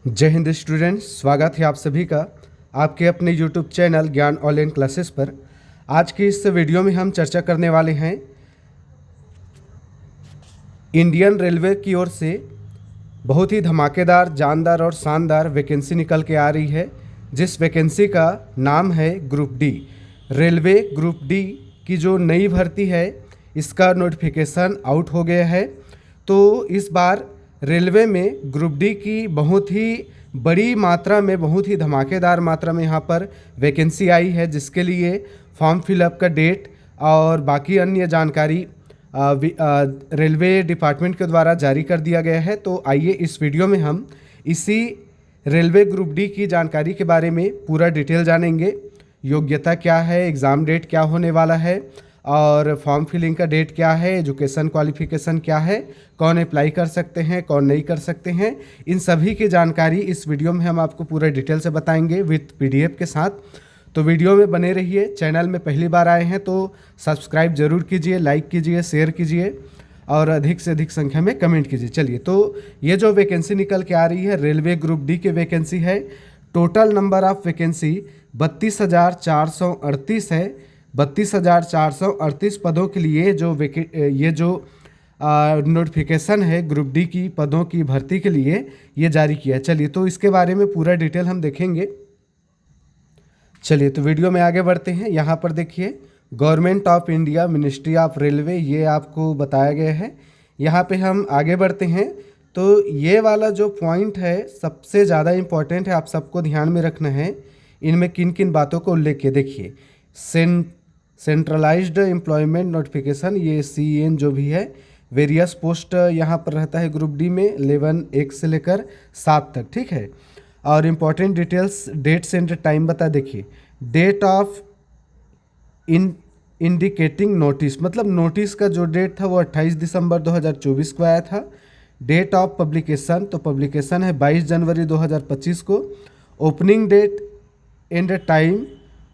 जय हिंद स्टूडेंट्स, स्वागत है आप सभी का आपके अपने यूट्यूब चैनल ज्ञान ऑनलाइन क्लासेस पर। आज की इस वीडियो में हम चर्चा करने वाले हैं इंडियन रेलवे की ओर से बहुत ही धमाकेदार, जानदार और शानदार वैकेंसी निकल के आ रही है, जिस वैकेंसी का नाम है group D. Railway group D की जो नई भर्ती है, इसका नोटिफिकेशन आउट हो गया है। तो इस बार रेलवे में ग्रुप डी की बहुत ही बड़ी मात्रा में, बहुत ही धमाकेदार मात्रा में यहाँ पर वैकेंसी आई है, जिसके लिए फॉर्म फिलअप का डेट और बाकी अन्य जानकारी रेलवे डिपार्टमेंट के द्वारा जारी कर दिया गया है। तो आइए इस वीडियो में हम इसी रेलवे ग्रुप डी की जानकारी के बारे में पूरा डिटेल जानेंगे। योग्यता क्या है, एग्ज़ाम डेट क्या होने वाला है और फॉर्म फिलिंग का डेट क्या है, एजुकेशन क्वालिफिकेशन क्या है, कौन अप्लाई कर सकते हैं, कौन नहीं कर सकते हैं, इन सभी की जानकारी इस वीडियो में हम आपको पूरा डिटेल से बताएंगे विथ पीडीएफ के साथ। तो वीडियो में बने रहिए। चैनल में पहली बार आए हैं तो सब्सक्राइब जरूर कीजिए, लाइक कीजिए, शेयर कीजिए और अधिक से अधिक संख्या में कमेंट कीजिए। चलिए, तो ये जो वैकेंसी निकल के आ रही है रेलवे ग्रुप डी की वैकेंसी है। टोटल नंबर ऑफ वैकेंसी 32,438 है। 32,438 पदों के लिए ये जो नोटिफिकेशन है ग्रुप डी की पदों की भर्ती के लिए ये जारी किया है। चलिए, तो इसके बारे में पूरा डिटेल हम देखेंगे। चलिए, तो वीडियो में आगे बढ़ते हैं। यहाँ पर देखिए, government of India, ministry of railway, ये आपको बताया गया है। यहाँ पे हम आगे बढ़ते हैं। तो ये वाला जो पॉइंट है सबसे ज़्यादा इम्पॉर्टेंट है, आप सबको ध्यान में रखना है। इनमें किन किन बातों को उल्लेख किया देखिए। सेंट्रलाइज्ड एम्प्लॉयमेंट नोटिफिकेशन, ये CEN जो भी है, वेरियस पोस्ट यहाँ पर रहता है ग्रुप डी में 11 1 से लेकर 7 तक, ठीक है। और important details, dates and time बता देखिए। डेट ऑफ इंडिकेटिंग नोटिस, मतलब नोटिस का जो डेट था वो 28 दिसंबर 2024 को आया था। डेट ऑफ पब्लिकेशन, तो पब्लिकेशन है 22 जनवरी 2025 को। Opening date and time,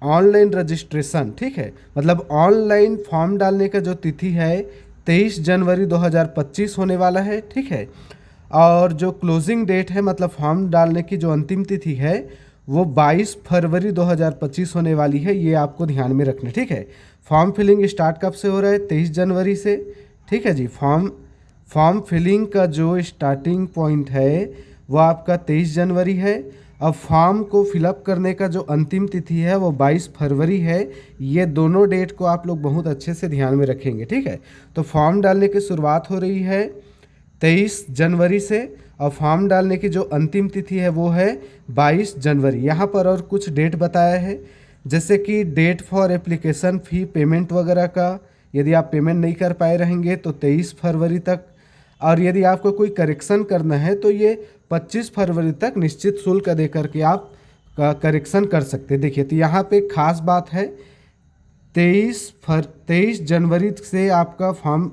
online registration, ठीक है, मतलब ऑनलाइन फॉर्म डालने का जो तिथि है 23 जनवरी 2025 होने वाला है, ठीक है। और जो क्लोजिंग डेट है, मतलब फॉर्म डालने की जो अंतिम तिथि है, वो 22 फरवरी 2025 होने वाली है। ये आपको ध्यान में रखना, ठीक है। फॉर्म फिलिंग स्टार्ट कब से हो रहा है? 23 जनवरी से, ठीक है जी। फॉर्म फिलिंग का जो स्टार्टिंग पॉइंट है वो आपका 23 जनवरी है। अब फॉर्म को फिलअप करने का जो अंतिम तिथि है वो 22 फरवरी है। ये दोनों डेट को आप लोग बहुत अच्छे से ध्यान में रखेंगे, ठीक है। तो फॉर्म डालने की शुरुआत हो रही है 23 जनवरी से और फॉर्म डालने की जो अंतिम तिथि है वो है 22 जनवरी। यहाँ पर और कुछ डेट बताया है, जैसे कि date for application fee payment वगैरह का, यदि आप पेमेंट नहीं कर पाए रहेंगे तो 23 फरवरी तक, और यदि आपको कोई करेक्शन करना है तो ये 25 फरवरी तक निश्चित शुल्क दे करके आप करेक्शन कर सकते हैं। देखिए, तो यहाँ पे खास बात है 23 जनवरी से आपका फॉर्म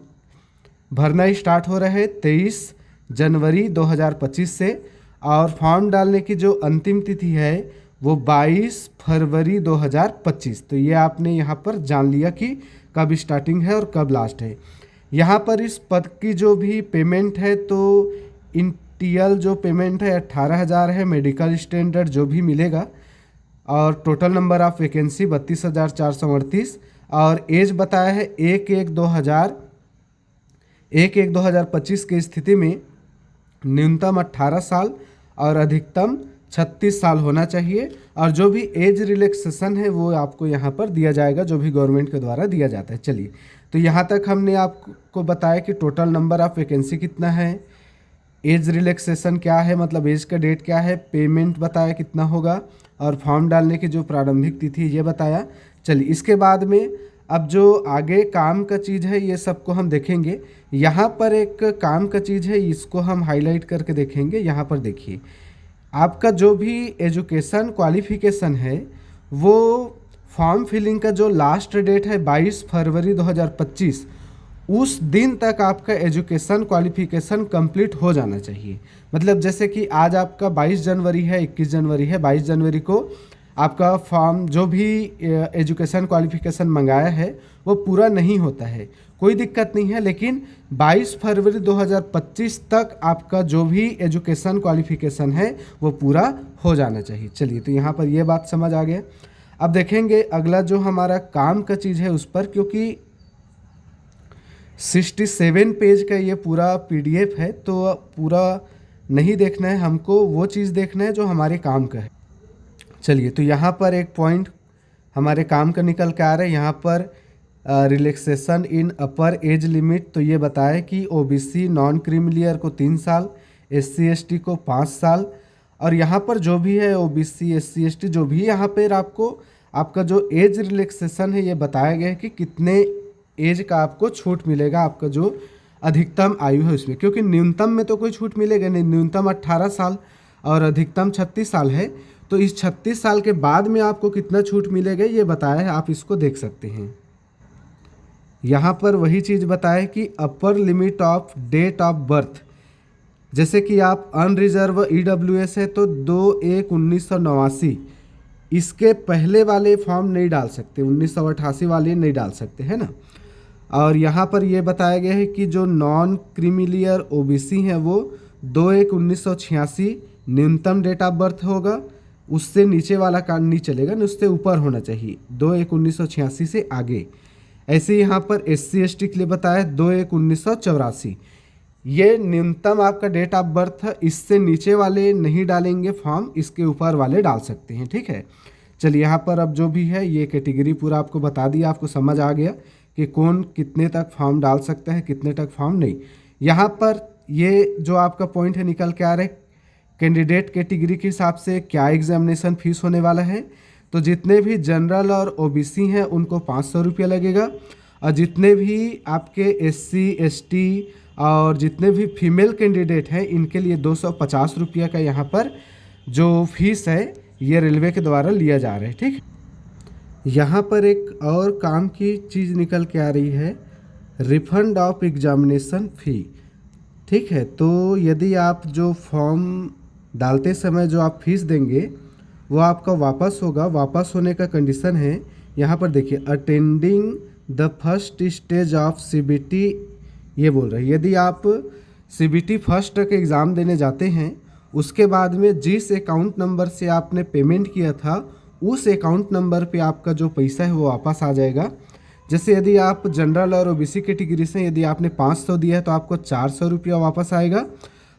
भरना स्टार्ट हो रहा है 23 जनवरी 2025 से, और फॉर्म डालने की जो अंतिम तिथि है वो 22 फरवरी 2025। तो ये आपने यहाँ पर जान लिया कि कब स्टार्टिंग है और कब लास्ट है। यहाँ पर इस पद की जो भी पेमेंट है, तो इंटीरियल जो पेमेंट है 18,000 है, मेडिकल स्टैंडर्ड जो भी मिलेगा, और टोटल नंबर ऑफ वैकेंसी 32,438, और एज बताया है 1/1/2025 की स्थिति में न्यूनतम 18 साल और अधिकतम 36 साल होना चाहिए। और जो भी एज रिलैक्सेशन है वो आपको यहाँ पर दिया जाएगा, जो भी गवर्नमेंट के द्वारा दिया जाता है। चलिए, तो यहाँ तक हमने आपको बताया कि टोटल नंबर ऑफ वैकेंसी कितना है, एज रिलैक्सेशन क्या है, मतलब एज का डेट क्या है, पेमेंट बताया कितना होगा, और फॉर्म डालने की जो प्रारंभिक तिथि ये बताया। चलिए, इसके बाद में अब जो आगे काम का चीज़ है ये सबको हम देखेंगे। यहाँ पर एक काम का चीज़ है, इसको हम हाईलाइट करके देखेंगे। यहाँ पर देखिए, आपका जो भी एजुकेशन क्वालिफिकेशन है वो फॉर्म फिलिंग का जो लास्ट डेट है 22 फरवरी 2025, उस दिन तक आपका एजुकेशन क्वालिफिकेशन कंप्लीट हो जाना चाहिए। मतलब जैसे कि आज आपका 22 जनवरी है, 21 जनवरी है, 22 जनवरी को आपका फॉर्म जो भी एजुकेशन क्वालिफिकेशन मंगाया है वो पूरा नहीं होता है। कोई दिक्कत नहीं है, लेकिन 22 फरवरी 2025 तक आपका जो भी एजुकेशन क्वालिफिकेशन है वो पूरा हो जाना चाहिए। चलिए, तो यहाँ पर ये बात समझ आ गया। अब देखेंगे अगला जो हमारा काम का चीज़ है उस पर, क्योंकि 67 पेज का ये पूरा PDF है, तो पूरा नहीं देखना है हमको, वो चीज़ देखना है जो हमारे काम का है। चलिए, तो यहाँ पर एक पॉइंट हमारे काम का निकल के आ रहा है। यहाँ पर रिलैक्सेशन इन अपर एज लिमिट, तो ये बताया कि OBC नॉन क्रीमिलियर को 3 साल, SC ST को 5 साल, और यहाँ पर जो भी है OBC SC ST जो भी यहाँ पर आपका जो एज रिलैक्सेशन है ये बताया गया है कि कितने एज का आपको छूट मिलेगा, आपका जो अधिकतम आयु है उसमें, क्योंकि न्यूनतम में तो कोई छूट मिलेगा नहीं, न्यूनतम 18 साल और अधिकतम 36 साल है। तो इस 36 साल के बाद में आपको कितना छूट मिलेगा ये बताया है, आप इसको देख सकते हैं। यहाँ पर वही चीज़ बताया कि upper limit of date of birth, जैसे कि आप अनरिजर्व EWS है तो 2/1/1989, इसके पहले वाले फॉर्म नहीं डाल सकते, 1988 वाले नहीं डाल सकते, है ना। और यहाँ पर ये बताया गया है कि जो नॉन क्रीमिलियर OBC हैं वो 2/1/1986 न्यूनतम डेट ऑफ बर्थ होगा, उससे नीचे वाला कार्ड नहीं चलेगा ना, उससे ऊपर होना चाहिए 2/1/1986 से आगे। ऐसे यहाँ पर SC ST के लिए बताया 2/1/1984, ये न्यूनतम आपका डेट ऑफ बर्थ है, इससे नीचे वाले नहीं डालेंगे फॉर्म, इसके ऊपर वाले डाल सकते हैं, ठीक है। चलिए, यहाँ पर अब जो भी है ये कैटेगरी पूरा आपको बता दिया, आपको समझ आ गया कि कौन कितने तक फॉर्म डाल सकता है, कितने तक फॉर्म नहीं। यहाँ पर ये जो आपका पॉइंट है निकल के आ रहा है, कैंडिडेट कैटेगरी के हिसाब से क्या एग्जामिनेशन फीस होने वाला है। तो जितने भी जनरल और OBC हैं उनको 500 रुपया लगेगा, और जितने भी आपके SC ST और जितने भी फीमेल कैंडिडेट हैं इनके लिए 250 रुपया का यहाँ पर जो फीस है ये रेलवे के द्वारा लिया जा रहा है, ठीक। यहाँ पर एक और काम की चीज़ निकल के आ रही है, रिफंड ऑफ एग्जामिनेशन फ़ी, ठीक है। तो यदि आप जो फॉर्म डालते समय जो आप फीस देंगे वो आपका वापस होगा। वापस होने का कंडीशन है, यहाँ पर देखिए, attending the first stage of CBT, ये बोल रहे हैं यदि आप CBT फर्स्ट का एग्ज़ाम देने जाते हैं, उसके बाद में जिस अकाउंट नंबर से आपने पेमेंट किया था उस अकाउंट नंबर पे आपका जो पैसा है वो वापस आ जाएगा। जैसे यदि आप जनरल और OBC कैटेगरी से यदि आपने 500 दिया है तो आपको 400 रुपया वापस आएगा,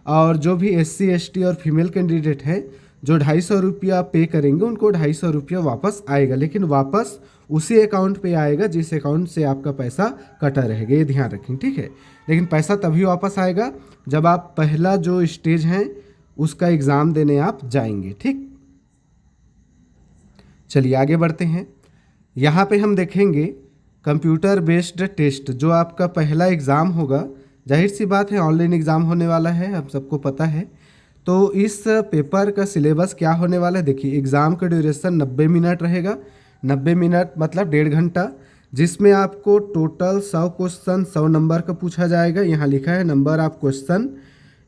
और जो भी SC ST और फीमेल कैंडिडेट है जो 250 रुपया पे करेंगे उनको 250 रुपया वापस आएगा, लेकिन वापस उसी अकाउंट पे आएगा जिस अकाउंट से आपका पैसा कटा रहेगा, ये ध्यान रखें, ठीक है। लेकिन पैसा तभी वापस आएगा जब आप पहला जो स्टेज है उसका एग्ज़ाम देने आप जाएंगे, ठीक। चलिए आगे बढ़ते हैं। यहाँ पे हम देखेंगे कंप्यूटर बेस्ड टेस्ट, जो आपका पहला एग्ज़ाम होगा, जाहिर सी बात है ऑनलाइन एग्ज़ाम होने वाला है, हम सबको पता है। तो इस पेपर का सिलेबस क्या होने वाला है, देखिए, एग्ज़ाम का ड्यूरेशन 90 मिनट रहेगा, 90 मिनट मतलब 1.5 घंटा, जिसमें आपको टोटल 100 क्वेश्चन 100 नंबर का पूछा जाएगा। यहाँ लिखा है number of question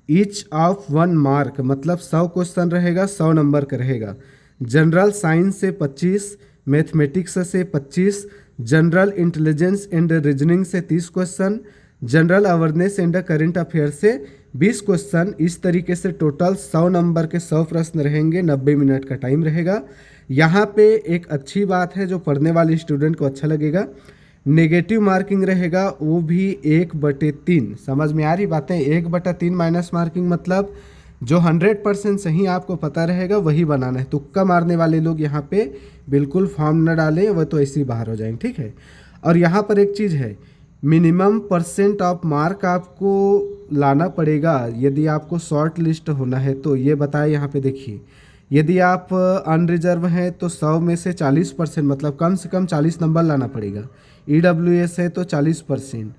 each of 1 mark, मतलब 100 क्वेश्चन रहेगा, 100 नंबर का रहेगा। जनरल साइंस से 25, मैथमेटिक्स से 25, जनरल इंटेलिजेंस एंड रीजनिंग से 30 question, general awareness and current affair से 20 क्वेश्चन। इस तरीके से टोटल 100 नंबर के 100 प्रश्न रहेंगे, 90 मिनट का टाइम रहेगा। यहाँ पे एक अच्छी बात है जो पढ़ने वाले स्टूडेंट को अच्छा लगेगा, नेगेटिव मार्किंग रहेगा, वो भी 1/3। समझ में आ रही बातें, 1/3 माइनस मार्किंग मतलब जो 100% सही आपको पता रहेगा वही बनाना है। तुक्का मारने वाले लोग यहाँ पे बिल्कुल फॉर्म न डालें, वह तो ऐसे ही बाहर हो जाएंगे, ठीक है। और यहाँ पर एक चीज़ है, मिनिमम % ऑफ मार्क आपको लाना पड़ेगा यदि आपको शॉर्ट लिस्ट होना है। तो ये बताया यहाँ पे, देखिए, यदि आप अनरिजर्व हैं तो 100 में से 40% मतलब कम से कम 40 नंबर लाना पड़ेगा। EWS है तो 40%,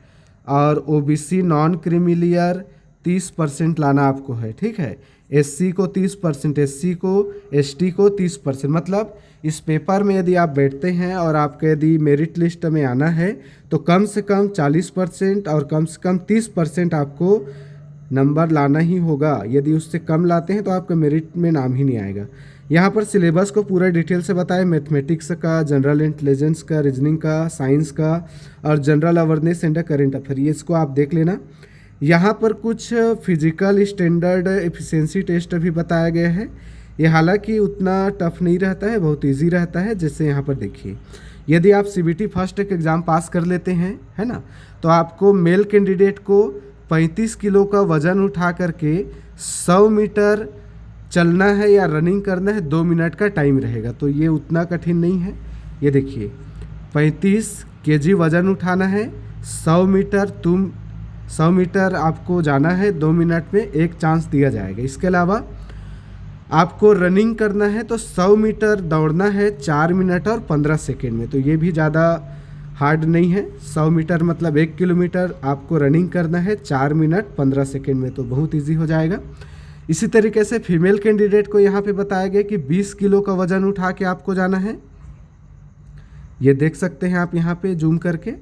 और OBC नॉन क्रीमिलियर 30% लाना आपको है, ठीक है। SC को 30%, SC को ST को 30%। मतलब इस पेपर में यदि आप बैठते हैं और आपके यदि मेरिट लिस्ट में आना है तो कम से कम 40% और कम से कम 30% आपको नंबर लाना ही होगा। यदि उससे कम लाते हैं तो आपका मेरिट में नाम ही नहीं आएगा। यहाँ पर सिलेबस को पूरा डिटेल से बताया, मैथमेटिक्स का, जनरल इंटेलिजेंस का, रीजनिंग का, साइंस का और general awareness and current affair, ये इसको आप देख लेना। यहाँ पर कुछ फिजिकल स्टैंडर्ड एफिशिएंसी टेस्ट भी बताया गया है। ये हालांकि उतना टफ नहीं रहता है, बहुत इजी रहता है। जैसे यहाँ पर देखिए, यदि आप CBT फर्स्ट एक एग्ज़ाम पास कर लेते हैं, है ना, तो आपको मेल कैंडिडेट को 35 किलो का वज़न उठा करके 100 मीटर चलना है या रनिंग करना है, 2 मिनट का टाइम रहेगा। तो ये उतना कठिन नहीं है। ये देखिए 35 kg वज़न उठाना है, 100 मीटर आपको जाना है, 2 मिनट में एक चांस दिया जाएगा। इसके अलावा आपको रनिंग करना है तो 100 मीटर दौड़ना है 4 मिनट और 15 सेकेंड में। तो ये भी ज़्यादा हार्ड नहीं है। 100 मीटर मतलब 1 किलोमीटर आपको रनिंग करना है 4 मिनट 15 सेकेंड में, तो बहुत ईजी हो जाएगा। इसी तरीके से फीमेल कैंडिडेट को यहाँ पे बताया गया कि 20 किलो का वज़न उठा के आपको जाना है। ये देख सकते हैं आप यहाँ पे जूम करके,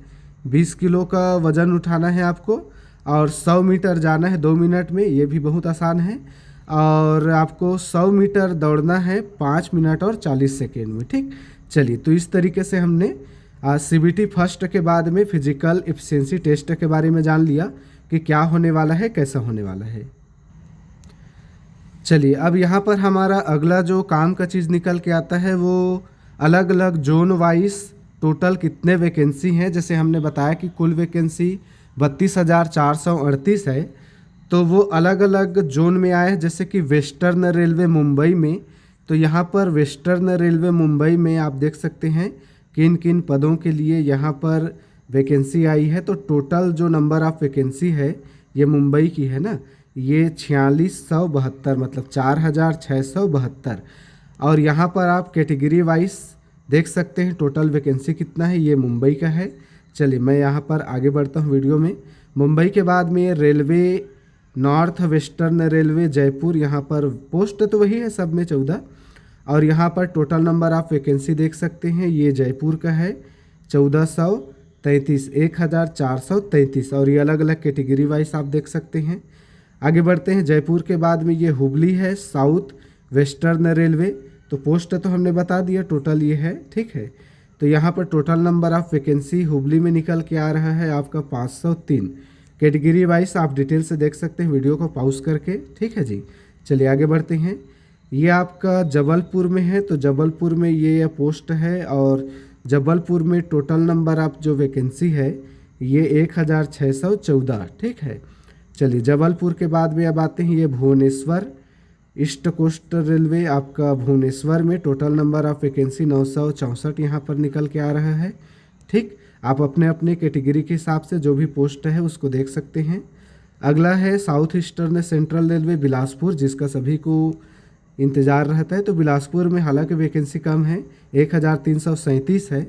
20 किलो का वज़न उठाना है आपको और 100 मीटर जाना है 2 मिनट में। ये भी बहुत आसान है। और आपको 100 मीटर दौड़ना है 5 मिनट और 40 सेकेंड में। ठीक, चलिए, तो इस तरीके से हमने CBT फर्स्ट के बाद में फिजिकल एफिशिएंसी टेस्ट के बारे में जान लिया कि क्या होने वाला है, कैसा होने वाला है। चलिए, अब यहाँ पर हमारा अगला जो काम का चीज़ निकल के आता है वो अलग अलग जोन वाइज टोटल कितने वैकेंसी हैं। जैसे हमने बताया कि कुल वैकेंसी 32,438 है, तो वो अलग अलग जोन में आए हैं। जैसे कि वेस्टर्न रेलवे मुंबई में, तो यहाँ पर वेस्टर्न रेलवे मुंबई में आप देख सकते हैं किन किन पदों के लिए यहाँ पर वैकेंसी आई है। तो टोटल जो नंबर ऑफ वैकेंसी है ये मुंबई की है ना, ये 4672 मतलब 4672। और यहाँ पर आप कैटेगरी वाइज देख सकते हैं टोटल वैकेंसी कितना है, ये मुंबई का है। चलिए, मैं यहाँ पर आगे बढ़ता हूँ वीडियो में। मुंबई के बाद में railway north western railway Jaipur, यहाँ पर पोस्ट तो वही है सब में 14। और यहाँ पर टोटल नंबर ऑफ वैकेंसी देख सकते हैं, ये जयपुर का है 1433, 1433। और ये अलग अलग कैटेगरी वाइज आप देख सकते हैं। आगे बढ़ते हैं, जयपुर के बाद में ये हुबली है साउथ वेस्टर्न रेलवे, तो पोस्ट तो हमने बता दिया, टोटल ये है। ठीक है, तो यहाँ पर total number of vacancy Hubli में निकल के आ रहा है आपका 503। कैटेगरी वाइज आप डिटेल से देख सकते हैं वीडियो को पॉज करके। ठीक है जी, चलिए आगे बढ़ते हैं। ये आपका जबलपुर में है, तो जबलपुर में ये पोस्ट है और जबलपुर में टोटल नंबर ऑफ जो वैकेंसी है ये 1614। ठीक है, चलिए, जबलपुर के बाद में अब आते हैं ये भुवनेश्वर ईस्ट कोस्ट रेलवे, आपका भुवनेश्वर में टोटल नंबर ऑफ वैकेंसी 964 यहाँ पर निकल के आ रहा है। ठीक, आप अपने अपने कैटेगरी के हिसाब से जो भी पोस्ट है उसको देख सकते हैं। अगला है south eastern central railway Bilaspur, जिसका सभी को इंतज़ार रहता है। तो बिलासपुर में हालांकि वैकेंसी कम है, 1337 है।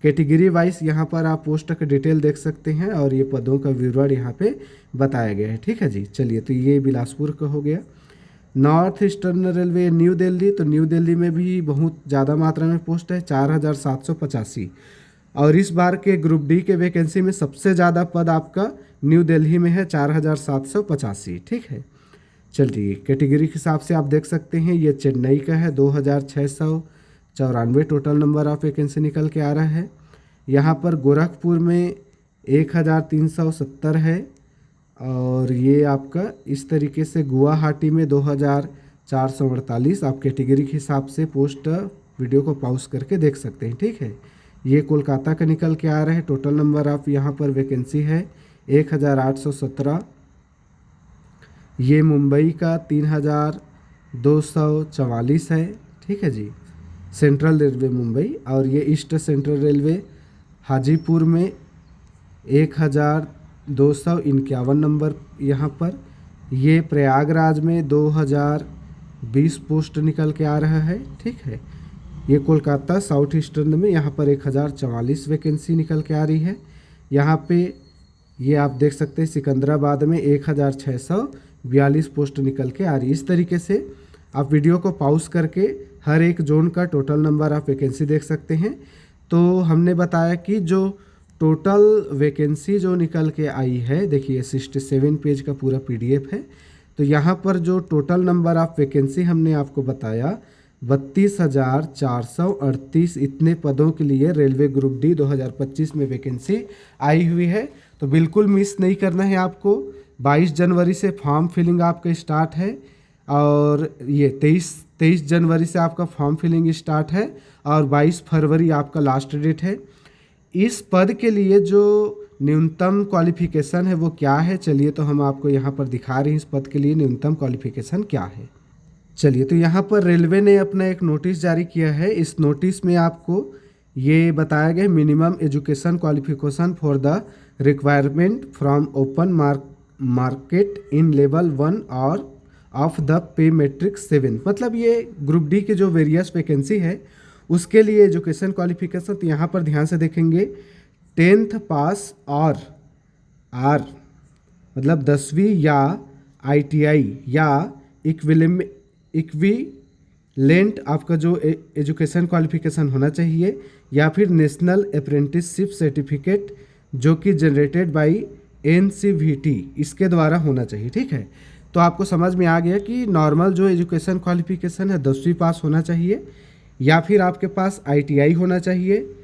कैटेगरी वाइज यहाँ पर आप पोस्ट का डिटेल देख सकते हैं और ये पदों का विवरण यहाँ पे बताया गया है। ठीक है जी, चलिए, तो ये बिलासपुर का हो गया। North eastern railway new Delhi, तो न्यू दिल्ली में भी बहुत ज़्यादा मात्रा में पोस्ट है, 4785। और इस बार के ग्रुप डी के वैकेंसी में सबसे ज़्यादा पद आपका न्यू दिल्ली में है, 4785। ठीक है, चलिए, कैटेगरी के हिसाब से आप देख सकते हैं ये चेन्नई का है, 2694 टोटल नंबर ऑफ वैकेंसी निकल के आ रहा है। यहाँ पर गोरखपुर में 1370 है। और ये आपका इस तरीके से गुवाहाटी में 2448। आप कैटेगरी के हिसाब से पोस्ट वीडियो को पॉज करके देख सकते हैं। ठीक है, ये कोलकाता का निकल के आ रहा है। टोटल नंबर ऑफ यहाँ पर वैकेंसी है 1817। ये मुंबई का 3244 है। ठीक है जी, सेंट्रल रेलवे मुंबई। और ये ईस्ट सेंट्रल रेलवे हाजीपुर में 1251 नंबर यहाँ पर। ये प्रयागराज में 2020 पोस्ट निकल के आ रहा है। ठीक है, ये कोलकाता साउथ ईस्टर्न में यहाँ पर 1044 वैकेंसी निकल के आ रही है। यहाँ पे ये आप देख सकते हैं सिकंदराबाद में 1642 पोस्ट निकल के आ रही है। इस तरीके से आप वीडियो को पॉज करके हर एक जोन का टोटल नंबर ऑफ वैकेंसी देख सकते हैं। तो हमने बताया कि जो टोटल वैकेंसी जो निकल के आई है, देखिए 67 पेज का पूरा PDF है। तो यहाँ पर जो टोटल नंबर ऑफ वैकेंसी हमने आपको बताया 32,438 इतने पदों के लिए रेलवे ग्रुप डी 2025 में वैकेंसी आई हुई है। तो बिल्कुल मिस नहीं करना है आपको। 22 जनवरी से फॉर्म फिलिंग आपका स्टार्ट है और ये 23 जनवरी से आपका फॉर्म फिलिंग स्टार्ट है और 22 फरवरी आपका लास्ट डेट है। इस पद के लिए जो न्यूनतम क्वालिफिकेशन है वो क्या है, चलिए तो हम आपको यहाँ पर दिखा रहे हैं इस पद के लिए न्यूनतम क्वालिफिकेशन क्या है। चलिए तो यहाँ पर रेलवे ने अपना एक नोटिस जारी किया है। इस नोटिस में आपको ये बताया गया minimum education qualification for the requirement from open market in level 1 और ऑफ द पे मैट्रिक्स 7। मतलब ये ग्रुप डी के जो वेरियस वैकेंसी है उसके लिए एजुकेशन क्वालिफिकेशन, तो यहाँ पर ध्यान से देखेंगे 10th पास और आर मतलब 10वीं या ITI या इक्विलेंट आपका जो एजुकेशन क्वालिफिकेशन होना चाहिए, या फिर नेशनल अप्रेंटिसशिप सर्टिफिकेट जो कि जनरेटेड बाय NCVT इसके द्वारा होना चाहिए। ठीक है, तो आपको समझ में आ गया कि नॉर्मल जो एजुकेशन क्वालिफिकेशन है 10वीं पास होना चाहिए, या फिर आपके पास ITI होना चाहिए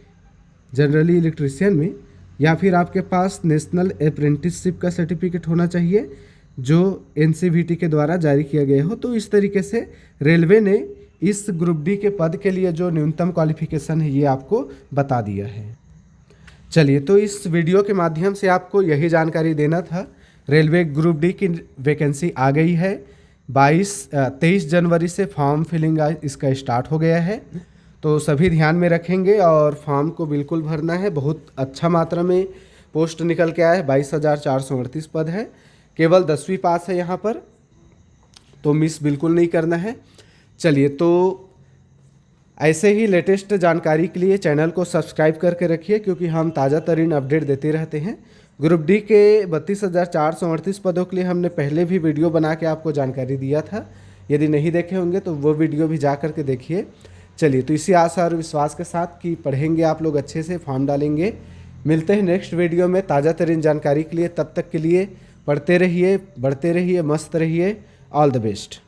जनरली इलेक्ट्रीशियन में, या फिर आपके पास नेशनल अप्रेंटिसशिप का सर्टिफिकेट होना चाहिए जो NCVT के द्वारा जारी किया गया हो। तो इस तरीके से रेलवे ने इस ग्रुप डी के पद के लिए जो न्यूनतम क्वालिफिकेशन है ये आपको बता दिया है। चलिए तो इस वीडियो के माध्यम से आपको यही जानकारी देना था। रेलवे ग्रुप डी की वैकेंसी आ गई है। 23 जनवरी से फॉर्म फिलिंग इसका स्टार्ट हो गया है, तो सभी ध्यान में रखेंगे और फॉर्म को बिल्कुल भरना है। बहुत अच्छा मात्रा में पोस्ट निकल के आया है, 22,438 पद है, केवल 10वीं पास है यहाँ पर, तो मिस बिल्कुल नहीं करना है। चलिए तो ऐसे ही लेटेस्ट जानकारी के लिए चैनल को सब्सक्राइब करके रखिए, क्योंकि हम ताज़ा तरीन अपडेट देते रहते हैं। ग्रुप डी के 32,438 पदों के लिए हमने पहले भी वीडियो बना के आपको जानकारी दिया था। यदि नहीं देखे होंगे तो वो वीडियो भी जा करके देखिए। चलिए तो इसी आशा और विश्वास के साथ कि पढ़ेंगे आप लोग अच्छे से, फॉर्म डालेंगे। मिलते हैं नेक्स्ट वीडियो में ताज़ा तरीन जानकारी के लिए। तब तक के लिए पढ़ते रहिए, बढ़ते रहिए, मस्त रहिए। All the best.